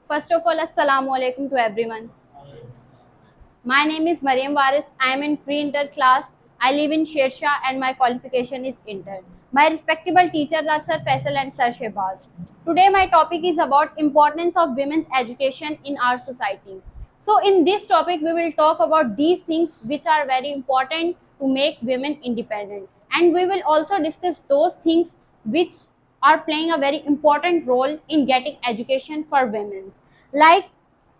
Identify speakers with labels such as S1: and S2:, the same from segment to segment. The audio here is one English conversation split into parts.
S1: First of all, Assalamu alaikum to everyone. My name is Mariam Waris. I am in pre-inter class. I live in Shersha and my qualification is inter. My respectable teachers are Sir Faisal and Sir Shehbaz. Today my topic is about importance of women's education in our society. So in this topic we will talk about these things which are very important to make women independent, and we will also discuss those things which are playing a very important role in getting education for women. Like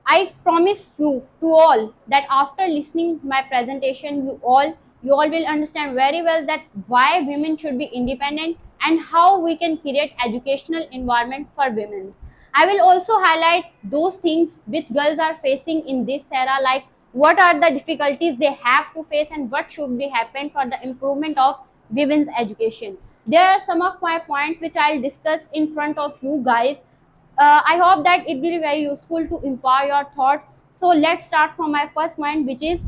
S1: I promise you all that after listening my presentation, you all will understand very well that why women should be independent and how we can create educational environment for women. I will also highlight those things which girls are facing in this era, like what are the difficulties they have to face and what should be happen for the improvement of women's education. There are some of my points which I'll discuss in front of you guys. I hope that it will be very useful to empower your thought. So let's start from my first point, which is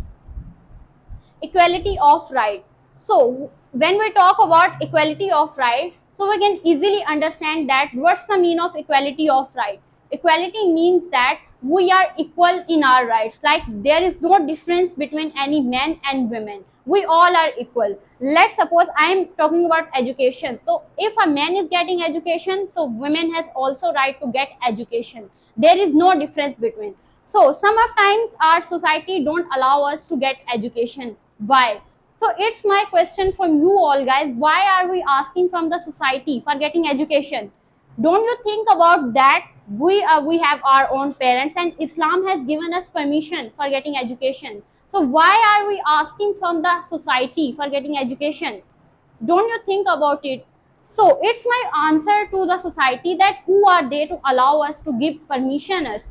S1: equality of right. So when we talk about equality of right, so we can easily understand that what's the mean of equality of right. Equality means that we are equal in our rights, like there is no difference between any men and women, we all are equal. Let's suppose I am talking about education, so if a man is getting education, so women has also right to get education. There is no difference between. So some of times our society don't allow us to get education. Why? So it's my question from you all guys, why are we asking from the society for getting education? Don't you think about that we have our own parents and Islam has given us permission for getting education? So why are we asking from the society for getting education? Don't you think about it? So it's my answer to the society, that who are they to allow us to give permission us?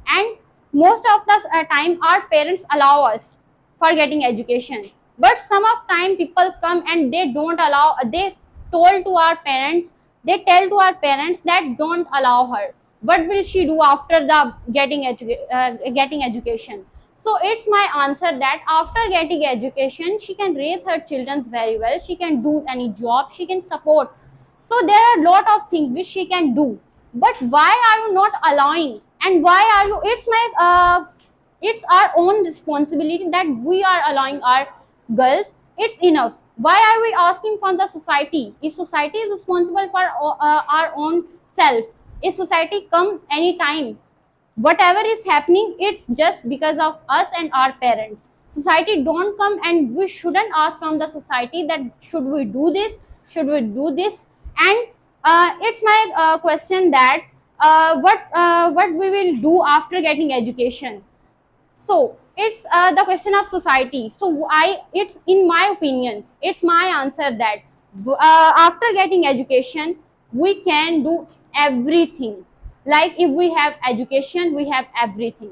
S1: And most of the time our parents allow us for getting education, but some of time people come and they don't allow, they told to our parents, they tell to our parents that don't allow her. What will she do after the getting education? So it's my answer that after getting education she can raise her children very well, she can do any job, she can support. So there are a lot of things which she can do, but why are you not allowing? And why are you, it's our own responsibility that we are allowing our girls. It's enough. Why are we asking from the society? If society is responsible for our own self, if society come anytime, whatever is happening, it's just because of us and our parents. Society don't come, and we shouldn't ask from the society that should we do this, should we do this. And it's my question that what we will do after getting education. So it's the question of society. So I, it's in my opinion, it's my answer that after getting education we can do everything. Like if we have education we have everything.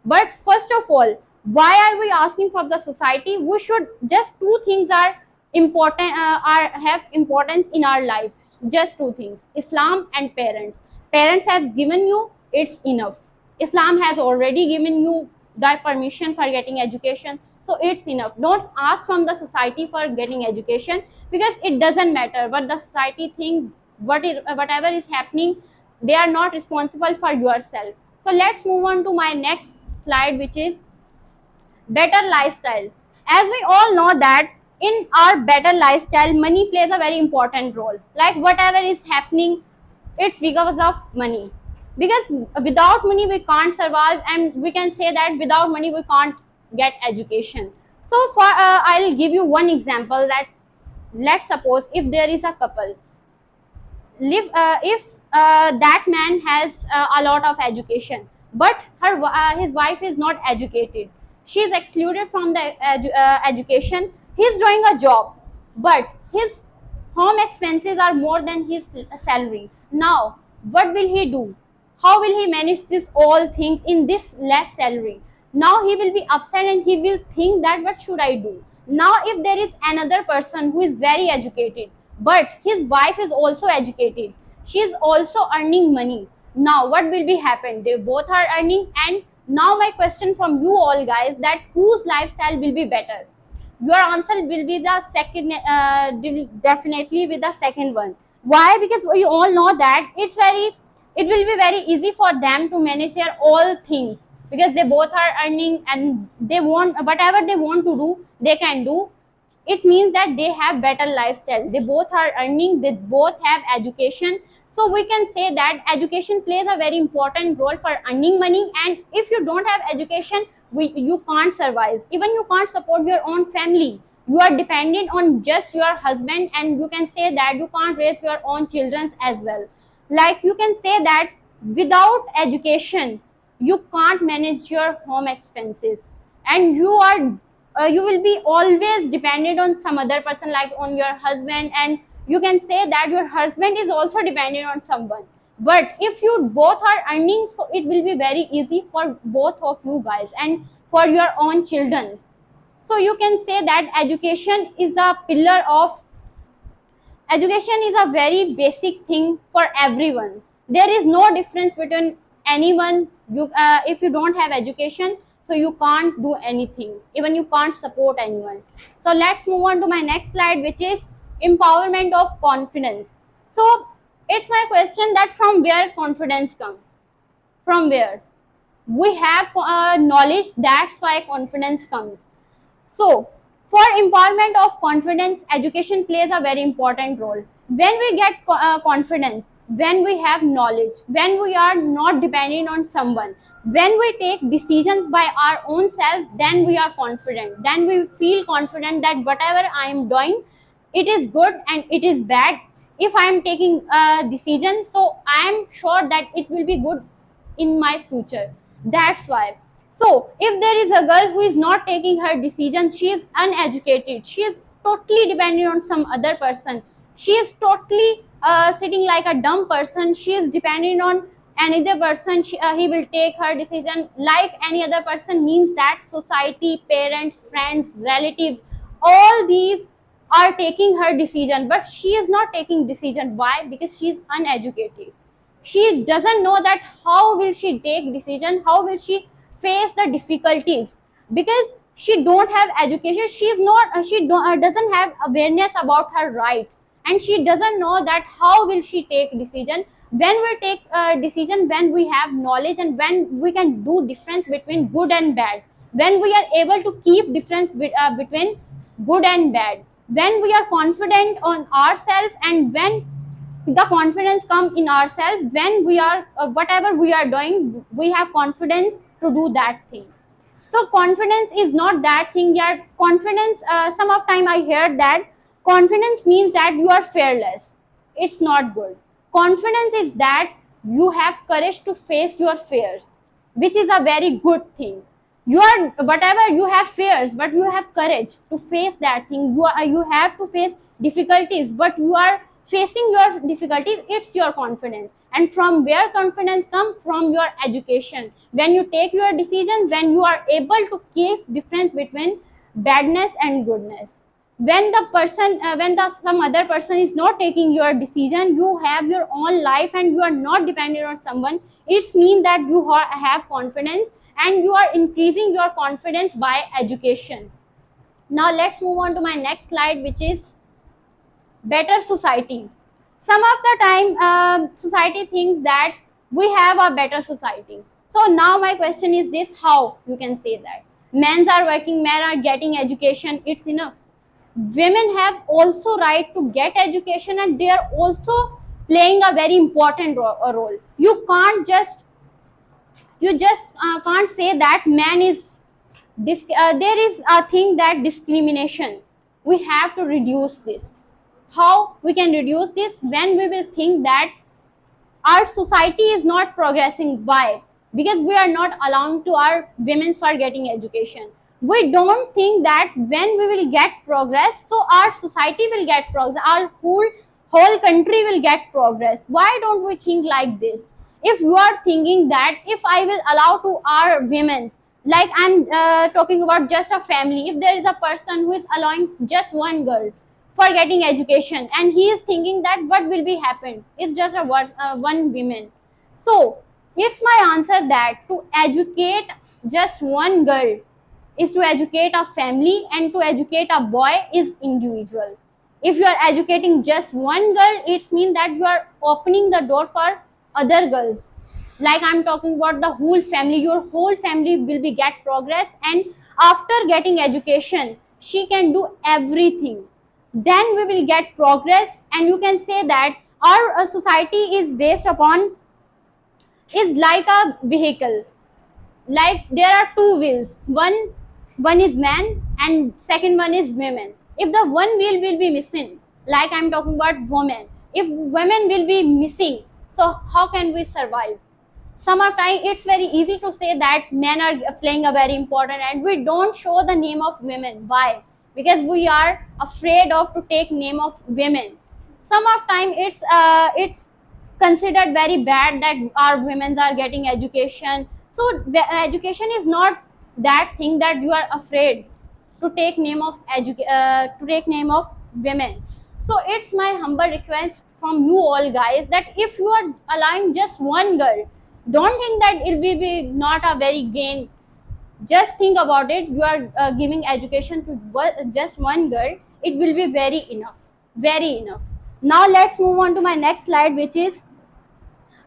S1: But first of all, why are we asking from the society? We should, just two things are important, are have importance in our life. Just two things: Islam and parents. Parents have given you, it's enough. Islam has already given you that permission for getting education, so it's enough. Don't ask from the society for getting education, because it doesn't matter what the society thinks, whatever is happening, they are not responsible for yourself. So let's move on to my next slide, which is better lifestyle. As we all know that in our better lifestyle money plays a very important role. Like whatever is happening, it's because of money. Because without money we can't survive, and we can say that without money we can't get education. So for I'll give you one example, that let's suppose if there is a couple, live if that man has a lot of education, but his wife is not educated, she is excluded from the education, he is doing a job, but his home expenses are more than his salary. Now what will he do? How will he manage this all things in this less salary? Now he will be upset and he will think that what should I do? Now if there is another person who is very educated, but his wife is also educated, she is also earning money, now what will be happen? They both are earning. And now my question from you all guys, that whose lifestyle will be better? Your answer will be the second, definitely with the second one. Why? Because we all know that it's very it will be very easy for them to manage their all things, because they both are earning and they want whatever they want to do, they can do. It means that they have better lifestyle, they both are earning, they both have education. So we can say that education plays a very important role for earning money, and if you don't have education, you can't survive, even you can't support your own family. You are dependent on just your husband, and you can say that you can't raise your own children as well. Like you can say that without education you can't manage your home expenses, and you will be always dependent on some other person, like on your husband, and you can say that your husband is also dependent on someone. But if you both are earning, so it will be very easy for both of you guys and for your own children. So you can say that education is a very basic thing for everyone. There is no difference between anyone. If you don't have education, so you can't do anything, even you can't support anyone. So let's move on to my next slide, which is empowerment of confidence. So it's my question that from where confidence comes? From where? We have knowledge, that's why confidence comes. So, for empowerment of confidence, education plays a very important role. When we get confidence, when we have knowledge, when we are not dependent on someone, when we take decisions by our own self, then we are confident. Then we feel confident that whatever I am doing, it is good and it is bad. If I am taking a decision, so I am sure that it will be good in my future. That's why. So if there is a girl who is not taking her decisions, she is uneducated, she is totally dependent on some other person, she is totally sitting like a dumb person, she is dependent on another person, he will take her decision like any other person, means that society, parents, friends, relatives, all these are taking her decision, but she is not taking decision. Why? Because she is uneducated. She doesn't know that how will she take decision, how will she face the difficulties, because she don't have education, she is not doesn't have awareness about her rights, and she doesn't know that how will she take decision. When we take a decision, when we have knowledge, and when we can do difference between good and bad, when we are able to keep difference between good and bad, when we are confident on ourselves, and when the confidence come in ourselves, when we are whatever we are doing, we have confidence to do that thing. So confidence is not that thing yet. Confidence, some of time I heard that confidence means that you are fearless. It's not good. Confidence is that you have courage to face your fears, which is a very good thing. You are whatever you have fears, but you have courage to face that thing. You have to face difficulties, but you are facing your difficulties. It's your confidence. And from where confidence comes? From your education. When you take your decisions, when you are able to keep difference between badness and goodness, when the person when the some other person is not taking your decision, you have your own life and you are not dependent on someone, it means that you have confidence, and you are increasing your confidence by education. Now let's move on to my next slide, which is better society. Some of the time society thinks that we have a better society. So now my question is this: how you can say that men are working, men are getting education, it's enough? Women have also right to get education, and they are also playing a very important role. You just can't say that man is there is a thing that discrimination. We have to reduce this. How we can reduce this? When we will think that our society is not progressing. Why? Because we are not allowing to our women for getting education. We don't think that when we will get progress, so our society will get progress, our whole country will get progress. Why don't we think like this? If you are thinking that if I will allow to our women, like I'm talking about just a family, if there is a person who is allowing just one girl for getting education, and he is thinking that what will be happen, it's just a one woman. So it's my answer that to educate just one girl is to educate a family, and to educate a boy is individual. If you are educating just one girl, it means that you are opening the door for other girls. Like I'm talking about the whole family. Your whole family will be get progress, and after getting education, she can do everything. Then we will get progress, and you can say that our society is based upon, is like a vehicle. Like there are two wheels, one is man and second one is women. If the one wheel will be missing, like I'm talking about women, if women will be missing, so how can we survive? Some of time it's very easy to say that men are playing a very important, and we don't show the name of women. Why? Because we are afraid of to take name of women. Some of time it's considered very bad that our women are getting education. So the education is not that thing that you are afraid to take name of to take name of women. So it's my humble request from you all guys that if you are allowing just one girl, don't think that it will be not a very gain. Just think about it. You are giving education to just one girl, it will be very enough, very enough. Now let's move on to my next slide, which is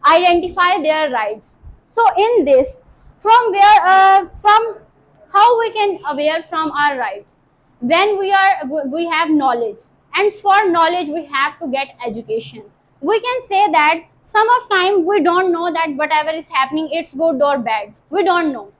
S1: identify their rights. So in this, from how we can aware from our rights, when we have knowledge, and for knowledge we have to get education. We can say that some of time we don't know that whatever is happening it's good or bad. We don't know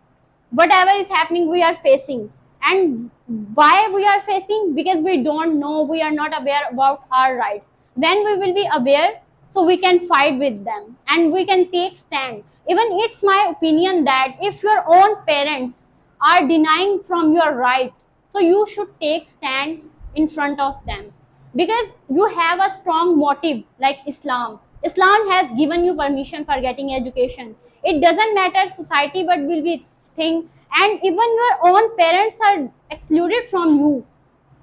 S1: whatever is happening we are facing. And why we are facing? Because we don't know, we are not aware about our rights. When we will be aware, so we can fight with them and we can take stand. Even it's my opinion that if your own parents are denying from your right, so you should take stand in front of them, because you have a strong motive. Like Islam has given you permission for getting education. It doesn't matter society but will be thing. And even your own parents are excluded from you,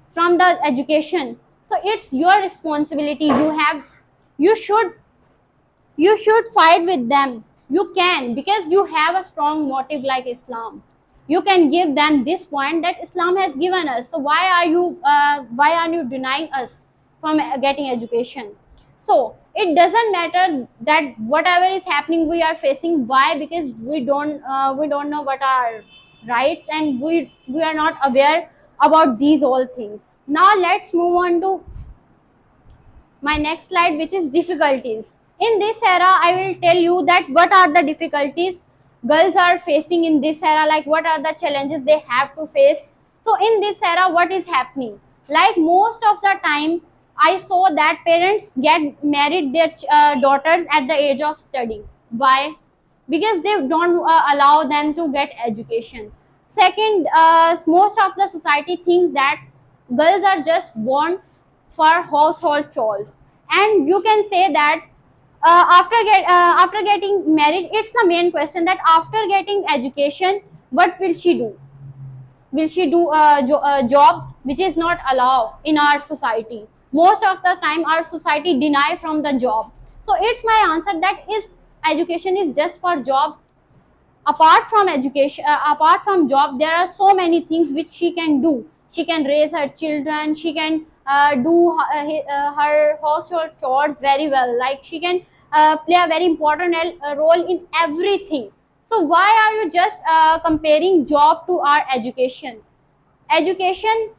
S1: from the education. So it's your responsibility. You should fight with them. You can, because you have a strong motive like Islam. You can give them this point that Islam has given us. So why are you denying us from getting education? So it doesn't matter that whatever is happening we are facing. Why? Because we don't know what are rights, and we are not aware about these all things. Now let's move on to my next slide, which is difficulties. In this era, I will tell you that what are the difficulties girls are facing in this era, like what are the challenges they have to face. So in this era, what is happening? Like most of the time, I saw that parents get married their daughters at the age of study. Why? Because they don't allow them to get education. Second, most of the society thinks that girls are just born for household chores. And you can say that after getting married, it's the main question that after getting education, what will she do? Will she do a job, which is not allowed in our society? Most of the time our society deny from the job. So it's my answer that is education is just for job. Apart from education, apart from job, there are so many things which she can do. She can raise her children, she can do her household chores very well. Like she can play a very important role in everything. So why are you just comparing job to our education? Education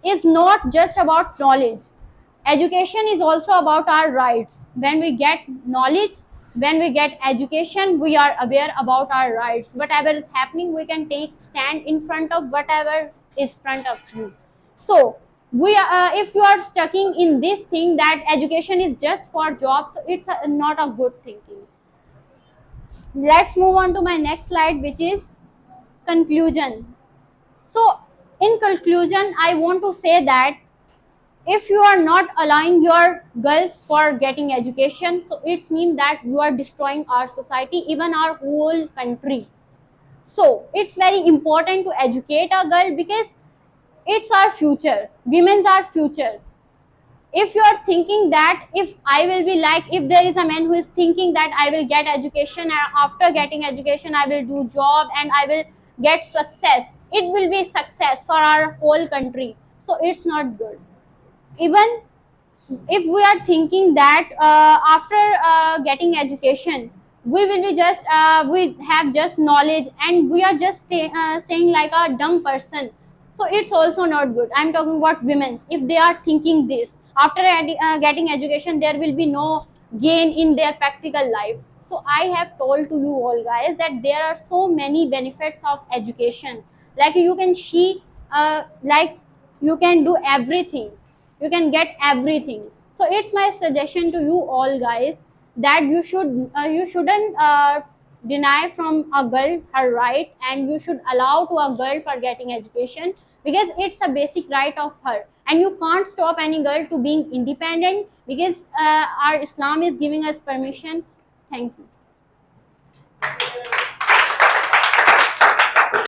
S1: is not just about knowledge. Education is also about our rights. When we get knowledge, when we get education, we are aware about our rights. Whatever is happening, we can take stand in front of whatever is front of you. So if you are stuck in this thing that education is just for jobs, so it's not a good thinking. Let's move on to my next slide, which is conclusion. So, in conclusion, I want to say that if you are not allowing your girls for getting education, so it means that you are destroying our society, even our whole country. So, it's very important to educate a girl, because it's our future. Women's our future. If you are thinking that if I will be like, if there is a man who is thinking that I will get education and after getting education I will do job and I will get success, it will be success for our whole country. So it's not good. Even if we are thinking that after getting education we will be just we have just knowledge and we are just staying like a dumb person, so it's also not good. I'm talking about women. If they are thinking this after getting education, there will be no gain in their practical life. So I have told to you all guys that there are so many benefits of education. Like you can see like you can do everything, you can get everything. So it's my suggestion to you all guys that you shouldn't deny from a girl her right, and you should allow to a girl for getting education, because it's a basic right of her, and you can't stop any girl to being independent, because our Islam is giving us permission. Thank you.